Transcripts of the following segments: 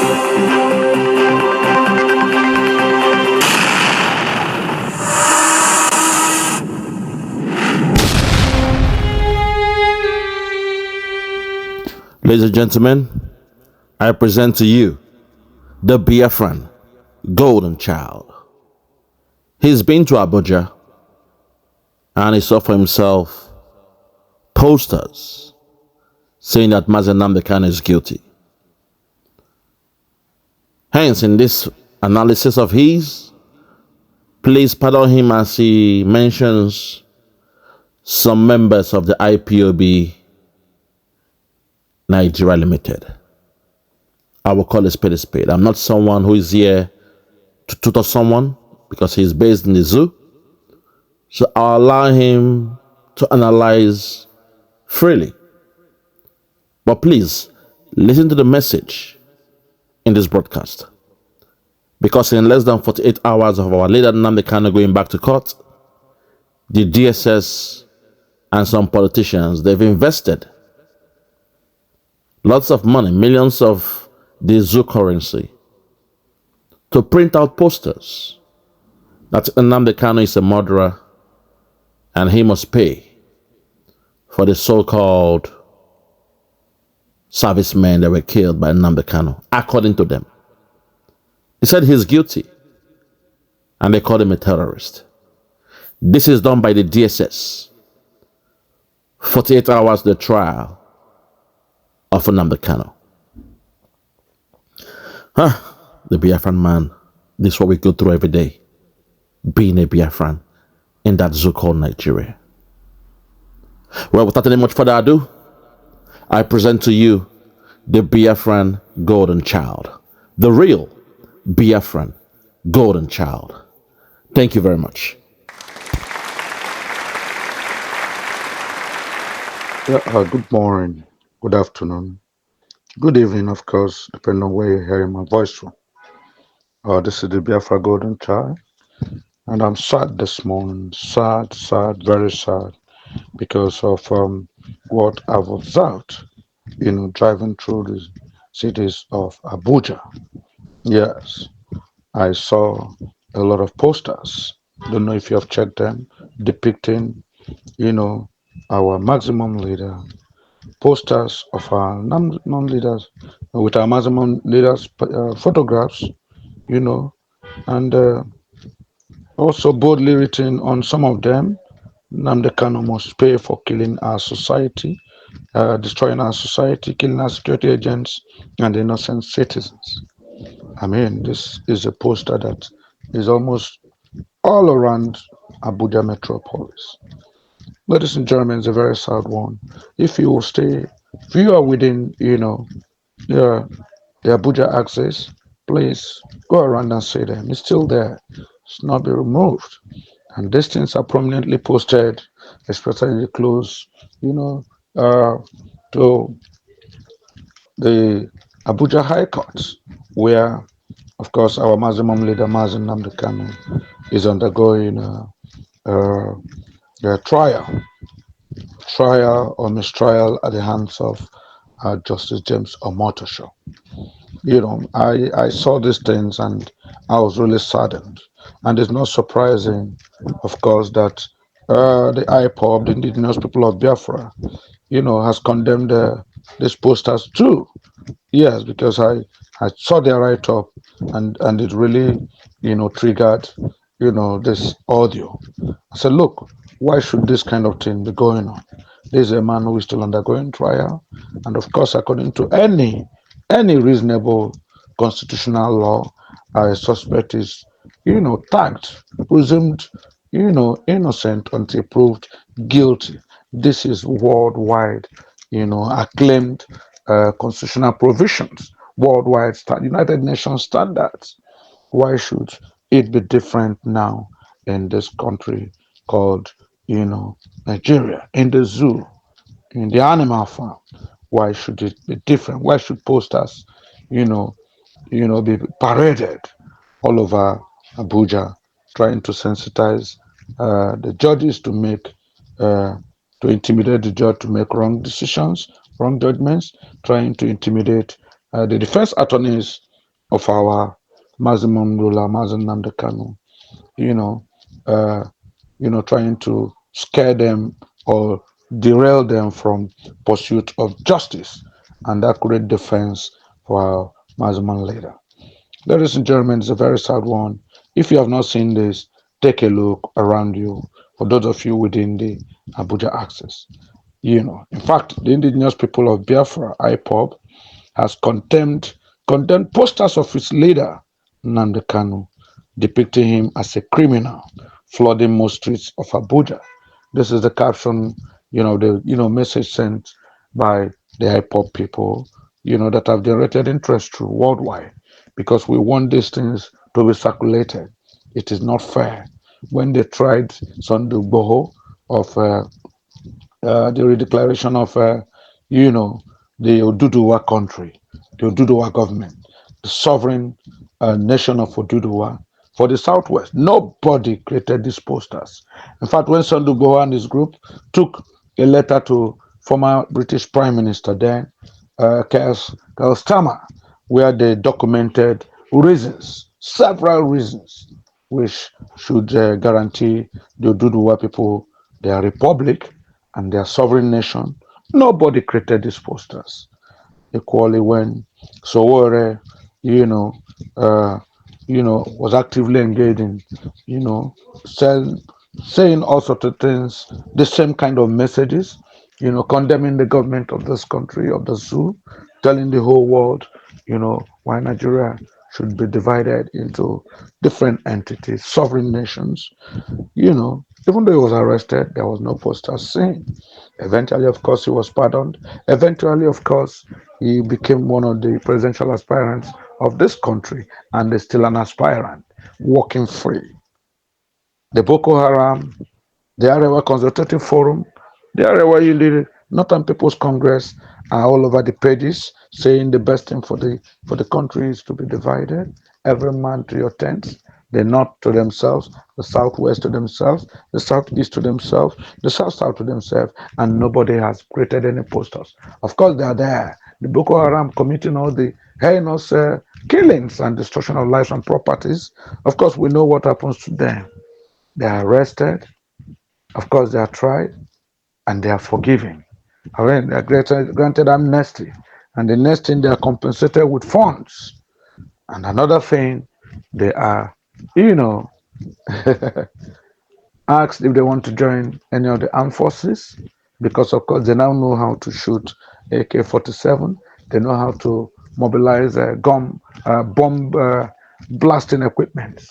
Ladies and gentlemen, I present to you the Biafran golden child. He's been to Abuja and he saw for himself posters saying that Nnamdi Kanu is guilty. Hence, in this analysis of his, please pardon him as he mentions some members of the IPOB Nigeria Limited. I will call a spade a spade. I'm not someone who is here to tutor someone because he's based in the zoo. So I'll allow him to analyze freely. But please, listen to the message in this broadcast. Because in less than 48 hours of our leader Nnamdi Kanu going back to court, the DSS and some politicians, they've invested lots of money, millions of the zoo currency, to print out posters that Nnamdi Kanu is a murderer and he must pay for the so-called servicemen that were killed by Nnamdi Kanu, according to them. He said he's guilty and they called him a terrorist. This is done by the DSS. 48 hours the trial of Nnamdi Kanu. The Biafran man, this is what we go through every day, being a Biafran in that zoo called Nigeria. Well, without any much further ado, I present to you the Biafran golden child, the real Biafran golden child. Thank you very much. Good morning, good afternoon, good evening, of course, depending on where you're hearing my voice from. This is the Biafra golden child, and I'm sad this morning, sad, very sad, because of what I've observed, driving through the cities of Abuja. Yes, I saw a lot of posters. Don't know if you have checked them, depicting, our maximum leader, posters of our non-leaders, with our maximum leaders' photographs, and also boldly written on some of them, Nnamdi Kanu must pay for killing our society, destroying our society, killing our security agents and innocent citizens. I mean, this is a poster that is almost all around Abuja metropolis. Ladies and gentlemen, it's a very sad one. If you are within, the Abuja axis, please go around and see them. It's still there. It's not been removed. And these things are prominently posted, especially close, to the Abuja High Court, where, of course, our maximum leader, Nnamdi Kanu, is undergoing a trial or mistrial at the hands of Justice James Omotosho. I saw these things and I was really saddened. And it's not surprising, of course, that the IPOB, the indigenous people of Biafra, has condemned these posters too. Yes, because I saw their write-up and it really, triggered, this audio. I said, look, why should this kind of thing be going on? This is a man who is still undergoing trial. And of course, according to any reasonable constitutional law, a suspect is, tagged, presumed, innocent until proved guilty. This is worldwide, acclaimed constitutional provisions, worldwide United Nations standards. Why should it be different now in this country called, Nigeria, in the zoo, in the animal farm? Why should it be different? Why should posters, be paraded all over Abuja, trying to sensitize the judges to make, to intimidate the judge to make wrong decisions, wrong judgments, trying to intimidate the defense attorneys of our maximum ruler, Mazen Nnamdi Kanu, you know, uh, trying to scare them or derail them from pursuit of justice and accurate defense for our maximum leader. Ladies and gentlemen, it's a very sad one. If you have not seen this, take a look around you. For those of you within the Abuja axis, in fact, the indigenous people of Biafra, IPOB, has condemned posters of its leader, Nnamdi Kanu, depicting him as a criminal, flooding most streets of Abuja. This is the caption, the message sent by the IPOP people, that have generated interest through worldwide, because we want these things to be circulated. It is not fair. When they tried Sunday Boho of the redeclaration of, the Oduduwa country, the Oduduwa government, the sovereign nation of Oduduwa for the Southwest. Nobody created these posters. In fact, when Sandu Boho and his group took a letter to former British Prime Minister then, Keir Starmer, where they documented reasons, several reasons, which should guarantee the Oduduwa people their republic and their sovereign nation. Nobody created these posters. Equally, when Sowore, you know, uh, was actively engaged in, you know, saying, saying all sorts of things, the same kind of messages, condemning the government of this country, of the zoo, telling the whole world, why Nigeria should be divided into different entities, sovereign nations. Even though he was arrested, there was no poster seen. Eventually, of course, he was pardoned. Eventually, of course, he became one of the presidential aspirants of this country and is still an aspirant, walking free. The Boko Haram, the Arewa Consultative Forum, the Arewa Unity, Northern People's Congress are all over the pages saying the best thing for the country is to be divided. Every man to your tent, the north to themselves, the southwest to themselves, the southeast to themselves, the south to themselves, and nobody has created any posters. Of course, they are there. The Boko Haram committing all the heinous killings and destruction of lives and properties. Of course, we know what happens to them. They are arrested, of course, they are tried and they are forgiven. However, they are granted amnesty. And the next thing, they are compensated with funds. And another thing, they are, you know, asked if they want to join any of the armed forces because, of course, they now know how to shoot AK-47. They know how to mobilize bomb blasting equipment.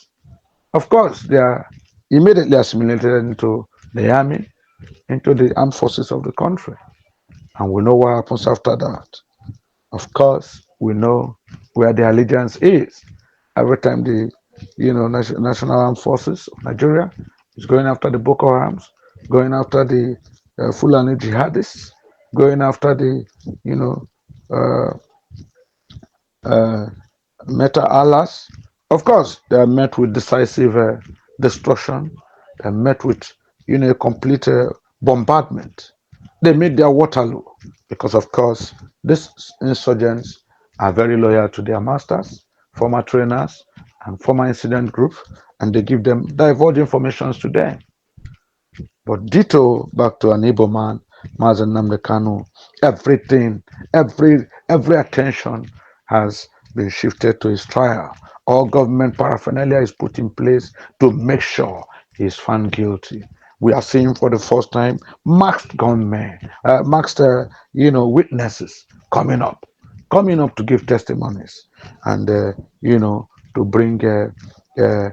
Of course, they are immediately assimilated into the army, into the armed forces of the country. And we know what happens after that. Of course, we know where the allegiance is. Every time the National Armed Forces of Nigeria is going after the Boko Harams, going after the Fulani jihadists, going after the you know uh, uh, Meta Allahs. Of course, they are met with decisive destruction. They are met with a complete bombardment. They made their Waterloo because, of course, these insurgents are very loyal to their masters, former trainers, and former incident group, and they give them divulge informations to them. But ditto back to an Igbo man, Mazen Nnamdi Kanu, everything, every attention has been shifted to his trial. All government paraphernalia is put in place to make sure he is found guilty. We are seeing for the first time masked gunmen, masked witnesses coming up to give testimonies, and to bring uh,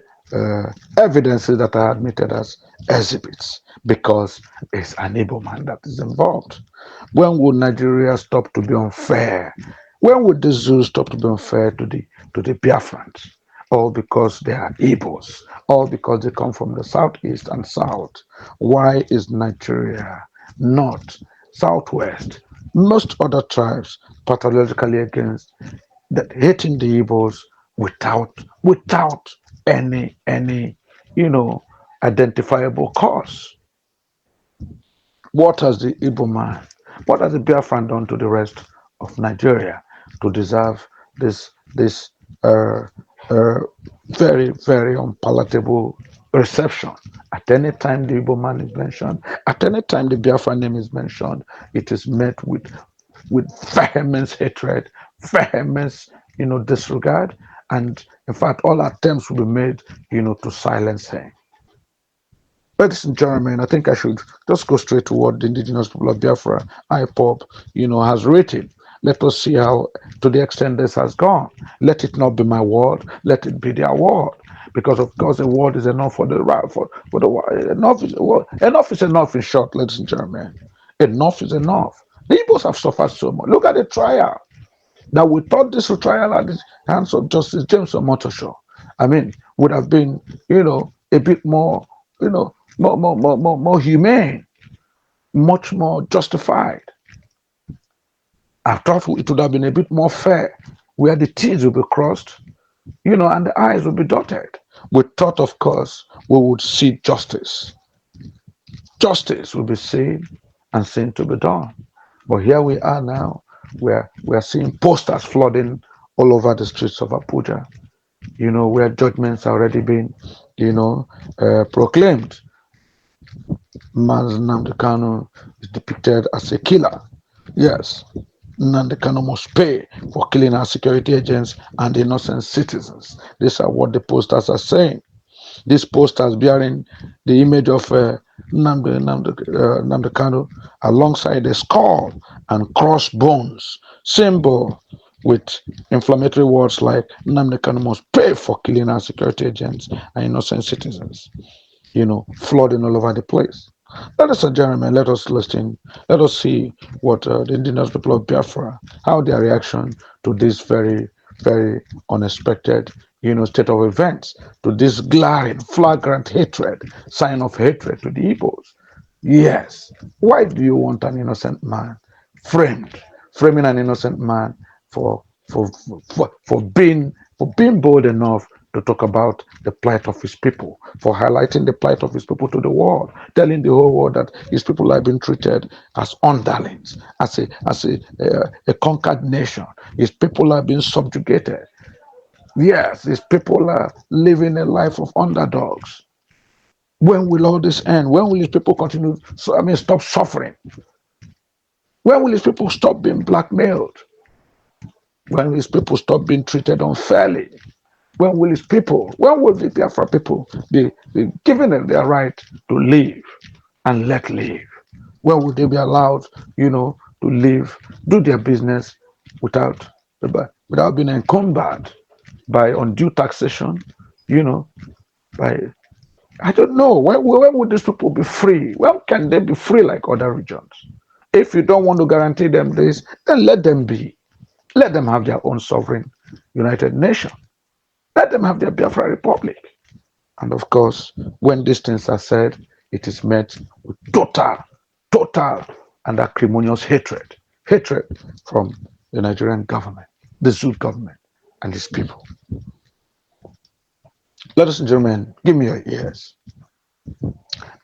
evidences that are admitted as exhibits because it's an able man that is involved. When would Nigeria stop to be unfair? When would the Zulus stop to be unfair to the Biafrans? All because they are Igbos, all because they come from the southeast and south. Why is Nigeria not southwest? Most other tribes pathologically against that hating the Igbos without any identifiable cause. What has the Igbo man, what has the Biafran done to the rest of Nigeria to deserve this uh, uh, very, very unpalatable reception. At any time the Igbo man is mentioned, at any time the Biafra name is mentioned, it is met with vehement hatred, vehement, disregard, and in fact, all attempts will be made, to silence him. Ladies and gentlemen, I think I should just go straight to what the indigenous people of Biafra, IPOB, has written. Let us see how, to the extent this has gone. Let it not be my word, let it be their word. Because of course, the word is enough for the right for the enough is enough in short, ladies and gentlemen. Enough is enough. The Igbos have suffered so much. Look at the trial that we thought this trial at the hands of Justice James Omotosho. I mean, would have been, a bit more, more humane, much more justified. I thought it would have been a bit more fair, where the T's would be crossed, and the I's would be dotted. We thought, of course, we would see justice. Justice will be seen and seen to be done. But here we are now, where we are seeing posters flooding all over the streets of Abuja, where judgments are already been, proclaimed. Nnamdi Kanu is depicted as a killer. Yes, Nnamdi Kanu must pay for killing our security agents and innocent citizens. These are what the posters are saying. These posters bearing the image of Nnamdi Kanu alongside a skull and crossbones, symbol with inflammatory words like Nnamdi Kanu must pay for killing our security agents and innocent citizens, flooding all over the place. Ladies and gentlemen, let us listen. Let us see what the indigenous people of Biafra, how their reaction to this very, very unexpected, state of events, to this glaring, flagrant hatred, sign of hatred to the Igbos. Yes. Why do you want an innocent man framed, framing an innocent man for for for being bold enough to talk about the plight of his people, for highlighting the plight of his people to the world, telling the whole world that his people are being treated as underlings, as a conquered nation. His people are being subjugated. Yes, his people are living a life of underdogs. When will all this end? When will his people continue? Stop suffering. When will his people stop being blackmailed? When will his people stop being treated unfairly? When will the Biafra people be given their right to live and let live? When will they be allowed, to live, do their business without without being encumbered by undue taxation, you know, by I don't know. When would these people be free? When can they be free like other regions? If you don't want to guarantee them this, then let them be. Let them have their own sovereign United Nation. Let them have their Biafra Republic. And of course, when these things are said, it is met with total, and acrimonious hatred. Hatred from the Nigerian government, the Zoo government, and its people. Ladies and gentlemen, give me your ears.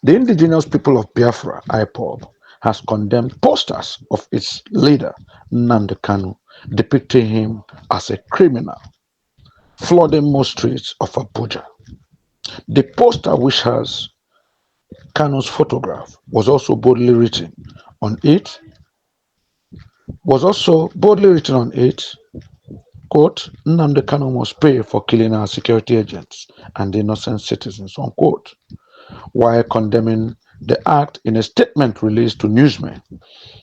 The indigenous people of Biafra, IPOB, has condemned posters of its leader, Nnamdi Kanu, depicting him as a criminal, flooding most streets of Abuja. The poster, which has Kanu's photograph, was also boldly written on it, quote, Nnamdi Kanu must pay for killing our security agents and innocent citizens, unquote, while condemning the act in a statement released to newsmen.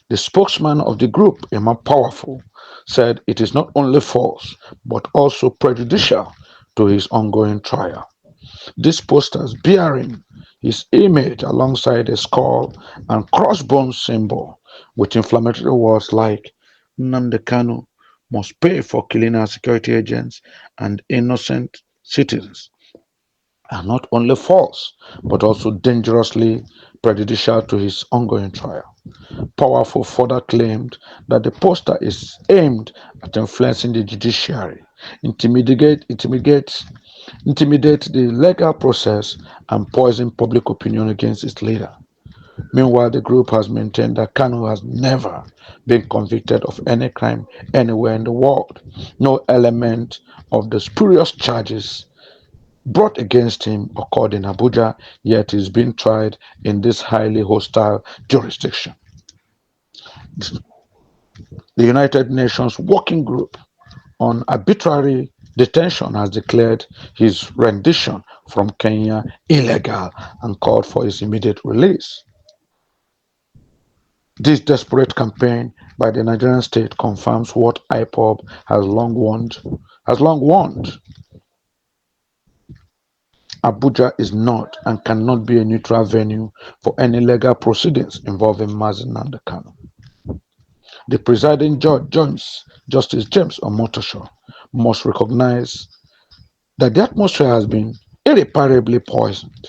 The spokesman of the group, Imam Powerful, said it is not only false, but also prejudicial to his ongoing trial. These posters bearing his image alongside a skull and crossbones symbol with inflammatory words like Nnamdi Kanu must pay for killing our security agents and innocent citizens are not only false, but also dangerously prejudicial to his ongoing trial. Powerful further claimed that the poster is aimed at influencing the judiciary, intimidate the legal process, and poison public opinion against its leader. Meanwhile, the group has maintained that Kanu has never been convicted of any crime anywhere in the world. No element of the spurious charges brought against him occurred in Abuja, yet is being tried in this highly hostile jurisdiction. The United Nations Working Group on Arbitrary Detention has declared his rendition from Kenya illegal and called for his immediate release. This desperate campaign by the Nigerian state confirms what IPOB has long warned. Abuja is not and cannot be a neutral venue for any legal proceedings involving Nnamdi Kanu. The presiding judge, Justice James Omotosho, must recognize that the atmosphere has been irreparably poisoned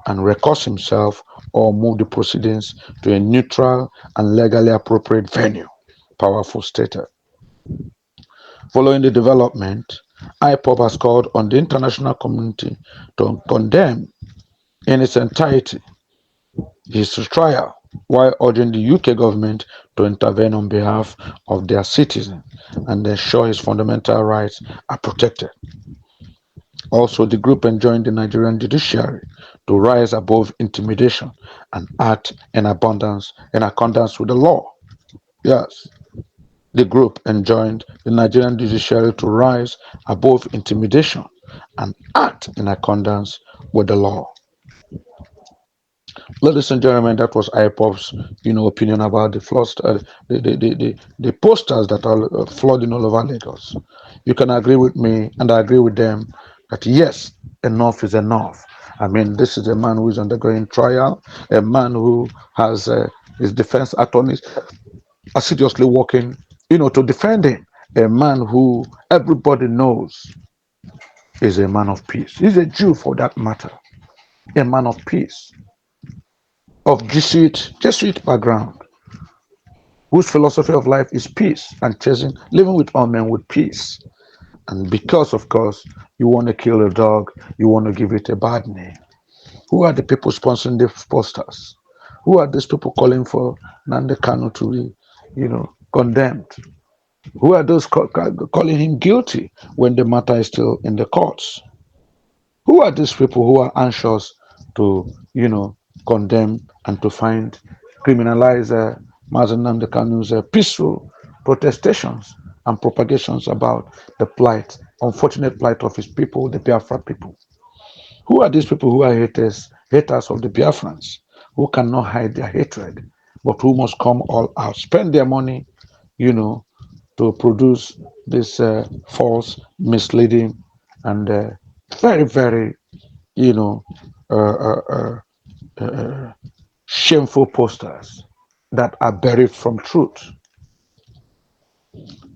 and recuse himself or move the proceedings to a neutral and legally appropriate venue, Powerful stated. Following the development, IPOB has called on the international community to condemn in its entirety his trial, while urging the UK government to intervene on behalf of their citizens and ensure his fundamental rights are protected. Also, the group enjoined the Nigerian judiciary to rise above intimidation and act in accordance with the law. Yes, the group enjoined the Nigerian judiciary to rise above intimidation and act in accordance with the law. Ladies and gentlemen, that was IPOP's, opinion about the posters that are flooding all over Lagos. You can agree with me, and I agree with them that yes, enough is enough. I mean, this is a man who is undergoing trial, a man who has his defense attorneys assiduously working, to defend him, a man who everybody knows is a man of peace. He's a Jew for that matter, a man of peace, of Jesuit background, whose philosophy of life is peace and living with all men with peace. And because, of course, you want to kill a dog, you want to give it a bad name. Who are the people sponsoring the posters? Who are these people calling for Nnamdi Kanu to be, condemned? Who are those calling him guilty when the matter is still in the courts? Who are these people who are anxious to, condemn and to criminalize Mazen Nnamdi Kanu's peaceful protestations and propagations about the unfortunate plight of his people, the Biafra people? Who are these people who are haters of the Biafrans, who cannot hide their hatred, but who must come all out, spend their money, to produce this false, misleading, and very, very, uh, uh, shameful posters that are buried from truth.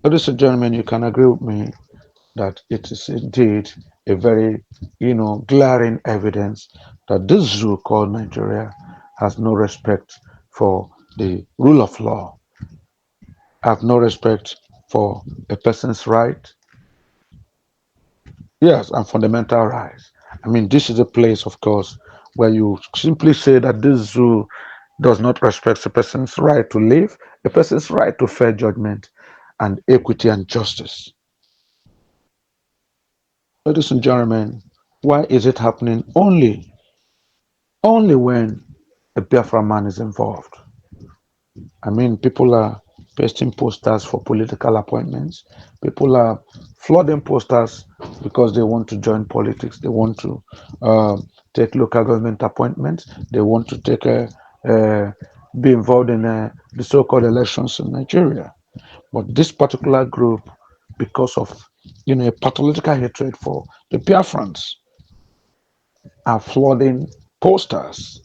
Ladies and gentlemen, you can agree with me that it is indeed a very, glaring evidence that this zoo called Nigeria has no respect for the rule of law, have no respect for a person's right, yes, and fundamental rights. I mean, this is a place, of course, where you simply say that this zoo does not respect a person's right to live, a person's right to fair judgment and equity and justice. Ladies and gentlemen, why is it happening only when a Biafra man is involved? I mean, people are pasting posters for political appointments. People are flooding posters because they want to join politics. They want to take local government appointments. They want to be involved in the so-called elections in Nigeria. But this particular group, because of a pathological hatred for the Biafrans, are flooding posters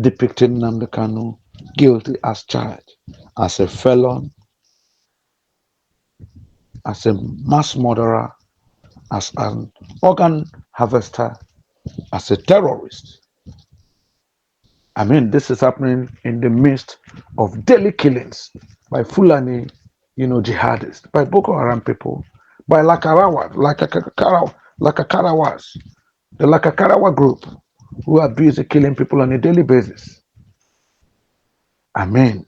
depicting Nnamdi Kanu guilty as charged, as a felon, as a mass murderer, as an organ harvester, as a terrorist. I mean, this is happening in the midst of daily killings by Fulani, jihadists, by Boko Haram people, by Lakakarawas, the Lakakarawa group, who are busy killing people on a daily basis. I mean,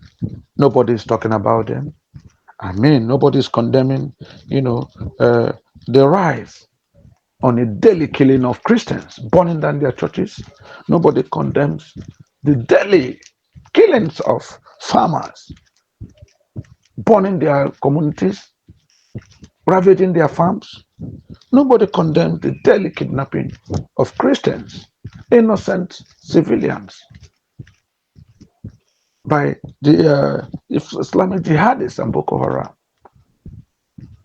nobody's talking about them. I mean, nobody's condemning, you know, the rise on a daily killing of Christians, burning down their churches. Nobody condemns the daily killings of farmers, burning their communities, ravaging their farms. Nobody condemns the daily kidnapping of Christians, innocent civilians, by the Islamic jihadists and Boko Haram.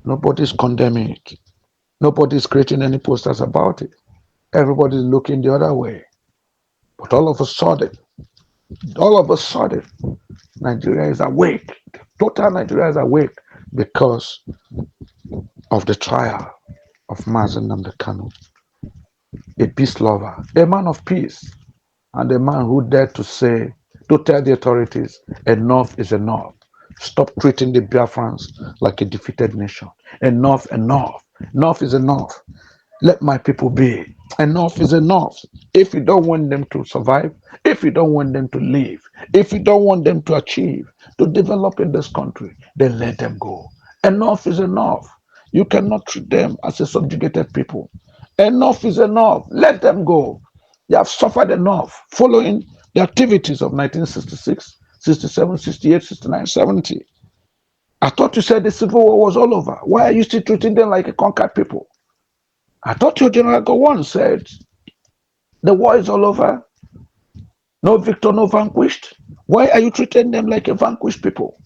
Nobody's condemning it. Nobody's creating any posters about it. Everybody's looking the other way. But all of a sudden, Nigeria is awake. Total Nigeria is awake because of the trial of Nnamdi Kanu, a peace lover, a man of peace, and a man who dared to tell the authorities, enough is enough. Stop treating the Biafrans like a defeated nation. Enough, enough. Enough is enough. Let my people be. Enough is enough. If you don't want them to survive, if you don't want them to live, if you don't want them to achieve, to develop in this country, then let them go. Enough is enough. You cannot treat them as a subjugated people. Enough is enough. Let them go. They have suffered enough following the activities of 1966, 67, 68, 69, 70. I thought you said the Civil War was all over. Why are you still treating them like a conquered people? I thought your General Gowon said the war is all over. No victor, no vanquished. Why are you treating them like a vanquished people?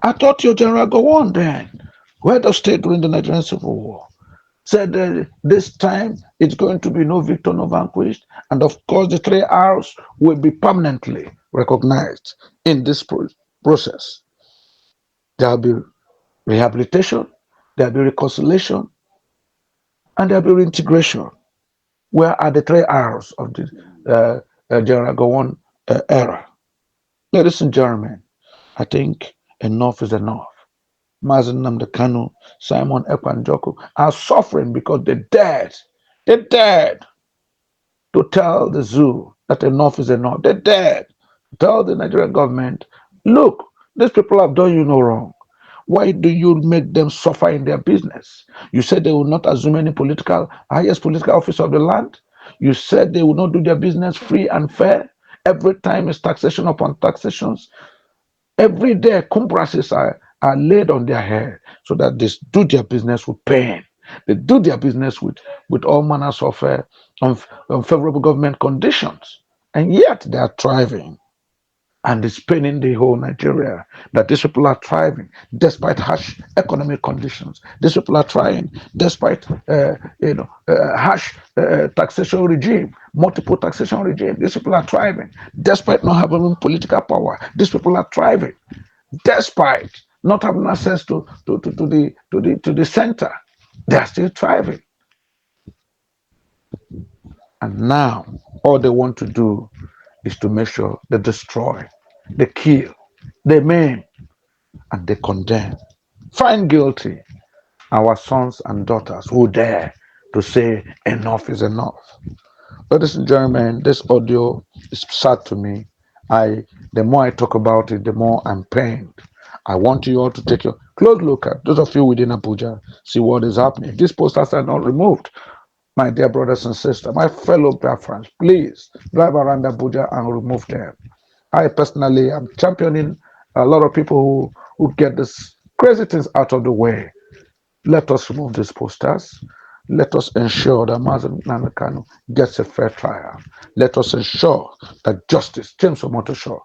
I thought your General Gowon then, who had of state during the Nigerian Civil War, said this time it's going to be no victor, no vanquished. And of course, the 3 R's will be permanently recognized in this process. There'll be rehabilitation, there'll be reconciliation, and there'll be reintegration. Where are the 3 R's of the General Gowon era? Ladies and gentlemen, I think enough is enough. Nnamdi Kanu, Simon Ekwanjoko are suffering because they dared to tell the zoo that enough is enough. They dared to tell the Nigerian government, look, these people have done you no wrong. Why do you make them suffer in their business? You said they will not assume any highest political office of the land. You said they will not do their business free and fair. Every time is taxation upon taxations. Every day, encumbrances are laid on their head so that they do their business with pain. They do their business with all manners of unfavorable government conditions. And yet they are thriving. And it's paining the whole Nigeria that these people are thriving despite harsh economic conditions. These people are trying despite harsh taxation regime, multiple taxation regime. These people are thriving despite not having political power. These people are thriving despite not having access to the center. They are still thriving. And now all they want to do is to make sure they destroy, they kill, they maim, and they condemn. Find guilty our sons and daughters who dare to say enough is enough. Ladies and gentlemen, this audio is sad to me. The more I talk about it, the more I'm pained. I want you all to take a close look at those of you within Abuja, see what is happening. If these posters are not removed, my dear brothers and sisters, my fellow Biafrans, please drive around Abuja and remove them. I personally am championing a lot of people who get this crazy things out of the way. Let us remove these posters. Let us ensure that Nnamdi Kanu gets a fair trial. Let us ensure that justice, James Omotosho,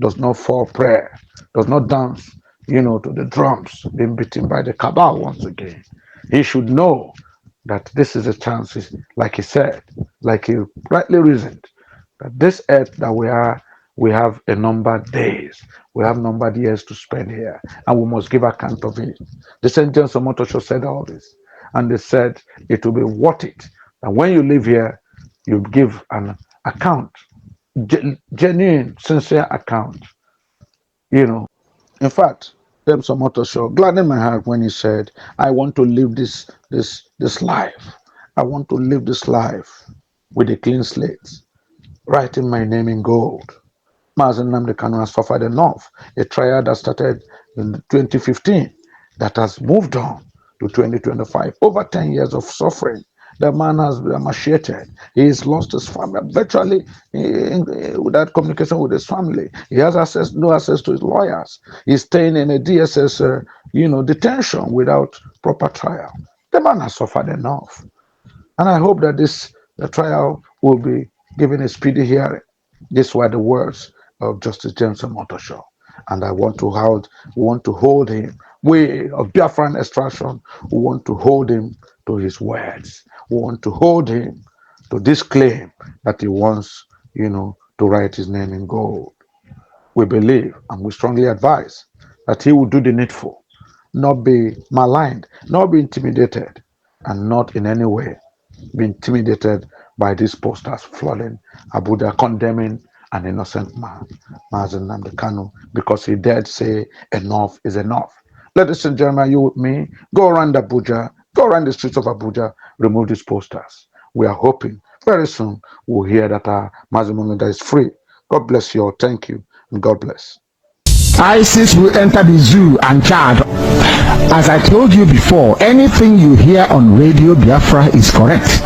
does not fall prey, does not dance, to the drums being beaten by the cabal once again. He should know that this is a chance, like he said, like he rightly reasoned, that this earth that we have a numbered days, we have numbered years to spend here, and we must give account of it. The St. James Omotosho said all this, and they said it will be worth it. And when you live here, you give an account, genuine, sincere account. In fact, James Omotosho gladdened my heart when he said, "I want to live this life. I want to live this life with a clean slate, writing my name in gold." Nnamdi Kanu has suffered enough. A trial that started in 2015 that has moved on to 2025. Over 10 years of suffering. The man has been emaciated. He has lost his family, virtually without communication with his family. He has no access to his lawyers. He's staying in a DSS, detention without proper trial. The man has suffered enough. And I hope that the trial will be given a speedy hearing. These were the words of Justice James Omotosho. And I want to hold him. We of Biafran extraction, we want to hold him to his words. We want to hold him to this claim that he wants, to write his name in gold. We believe and we strongly advise that he will do the needful, not be maligned, not be intimidated, and not in any way be intimidated by these posters flooding Abuja, condemning an innocent man, Nnamdi Kanu, because he dared say enough is enough. Ladies and gentlemen, you with me, go around Abuja, go around the streets of Abuja, remove these posters. We are hoping very soon we'll hear that Nnamdi is free. God bless you all. Thank you, and God bless. ISIS will enter the zoo and charge. As I told you before, anything you hear on Radio Biafra is correct.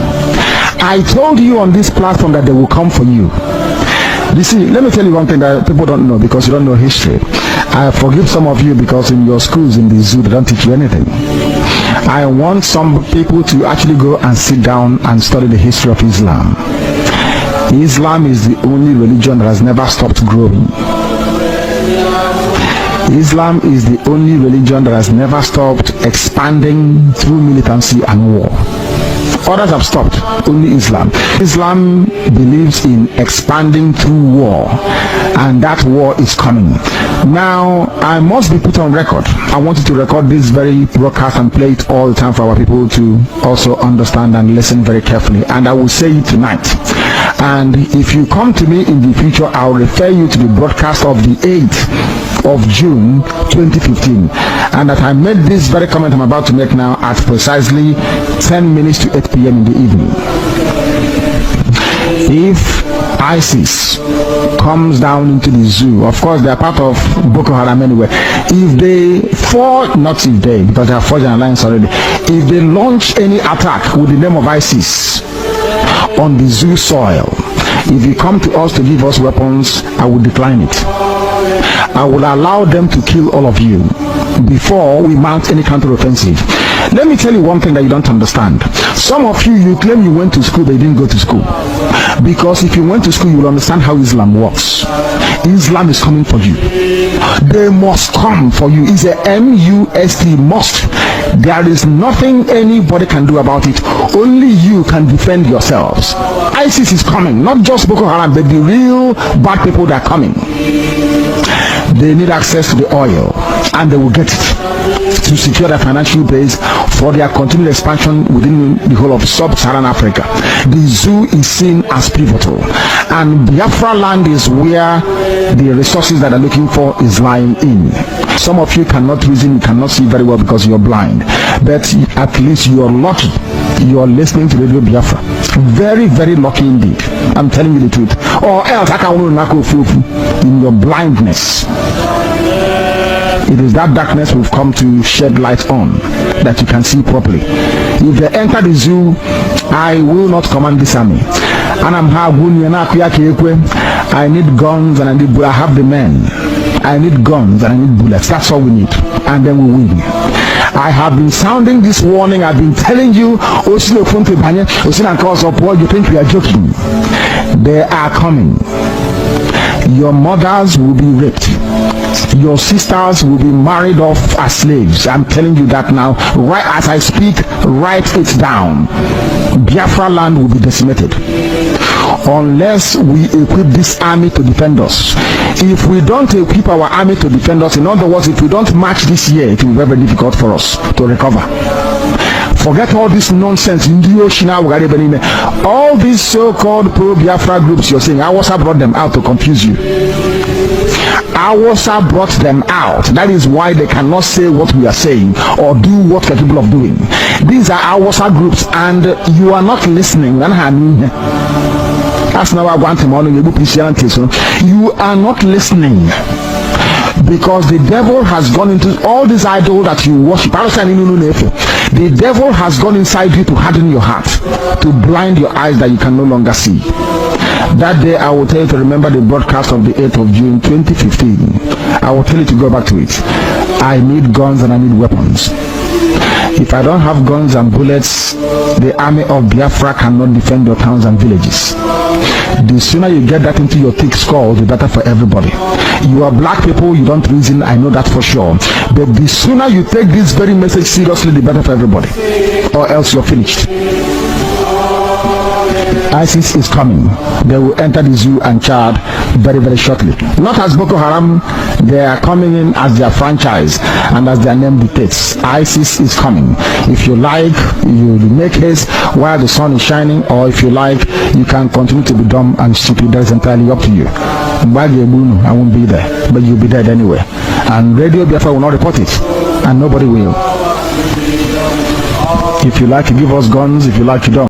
I told you on this platform that they will come for you. You see, let me tell you one thing that people don't know because you don't know history. I forgive some of you because in your schools in the zoo they don't teach you anything. I want some people to actually go and sit down and study the history of Islam. Islam is the only religion that has never stopped growing. Islam is the only religion that has never stopped expanding through militancy and war. Others have stopped, only Islam. Islam believes in expanding through war, and that war is coming. Now, I must be put on record. I want you to record this very broadcast and play it all the time for our people to also understand and listen very carefully. And I will say it tonight. And if you come to me in the future, I'll refer you to the broadcast of the 8th of June 2015, and that I made this very comment I'm about to make now at precisely 10 minutes to 8 p.m. in the evening. If ISIS comes down into the zoo, of course they are part of Boko Haram anyway, if they fall, not if they, because they are forged an alliance already, if they launch any attack with the name of ISIS on the zoo soil, if you come to us to give us weapons, I will decline it. I will allow them to kill all of you before we mount any counter-offensive. Let me tell you one thing that you don't understand. Some of you claim you went to school, but you didn't go to school. Because if you went to school, you will understand how Islam works. Islam is coming for you. They must come for you. It's a M-U-S-T, must. There is nothing anybody can do about it. Only you can defend yourselves. ISIS is coming, not just Boko Haram, but the real bad people that are coming. They need access to the oil, and they will get it to secure their financial base for their continued expansion within the whole of sub-Saharan Africa. The zoo is seen as pivotal, and Biafra land is where the resources that they're looking for is lying in. Some of you cannot reason, you cannot see very well because you're blind, but at least you're lucky. You are listening to Radio Biafra. Very, very lucky indeed. I'm telling you the truth. Or else I can in your blindness. It is that darkness we've come to shed light on that you can see properly. If they enter the zoo, I will not command this army. And I need guns and I have the men. I need guns and I need bullets. That's all we need. And then we win. I have been sounding this warning. I've been telling you, you think we are joking. They are coming. Your mothers will be raped. Your sisters will be married off as slaves. I'm telling you that now. Right as I speak, write it down. Biafra land will be decimated unless we equip this army to defend us. If we don't equip our army to defend us, in other words, if we don't march this year, it will be very difficult for us to recover. Forget all this nonsense. All these so-called pro-Biafra groups you're saying, Awasa brought them out to confuse you. Awasa brought them out. That is why they cannot say what we are saying or do what we're capable of doing. These are Awasa groups and you are not listening. That's now I want him on. You are not listening. Because the devil has gone into all these idols that you worship. The devil has gone inside you to harden your heart, to blind your eyes that you can no longer see. That day I will tell you to remember the broadcast of the 8th of June 2015. I will tell you to go back to it. I need guns and I need weapons. If I don't have guns and bullets, the army of Biafra cannot defend your towns and villages. The sooner you get that into your thick skull, the better for everybody. You are black people, you don't reason, I know that for sure. But the sooner you take this very message seriously, the better for everybody. Or else you're finished. ISIS is coming. They will enter the zoo and Chad very, very shortly. Not as Boko Haram, they are coming in as their franchise and as their name dictates. ISIS is coming. If you like, you make haste while the sun is shining, or if you like, you can continue to be dumb and stupid. That's entirely up to you. I won't be there, but you'll be dead anyway. And Radio Biafra will not report it, and nobody will. If you like, you give us guns. If you like, you don't.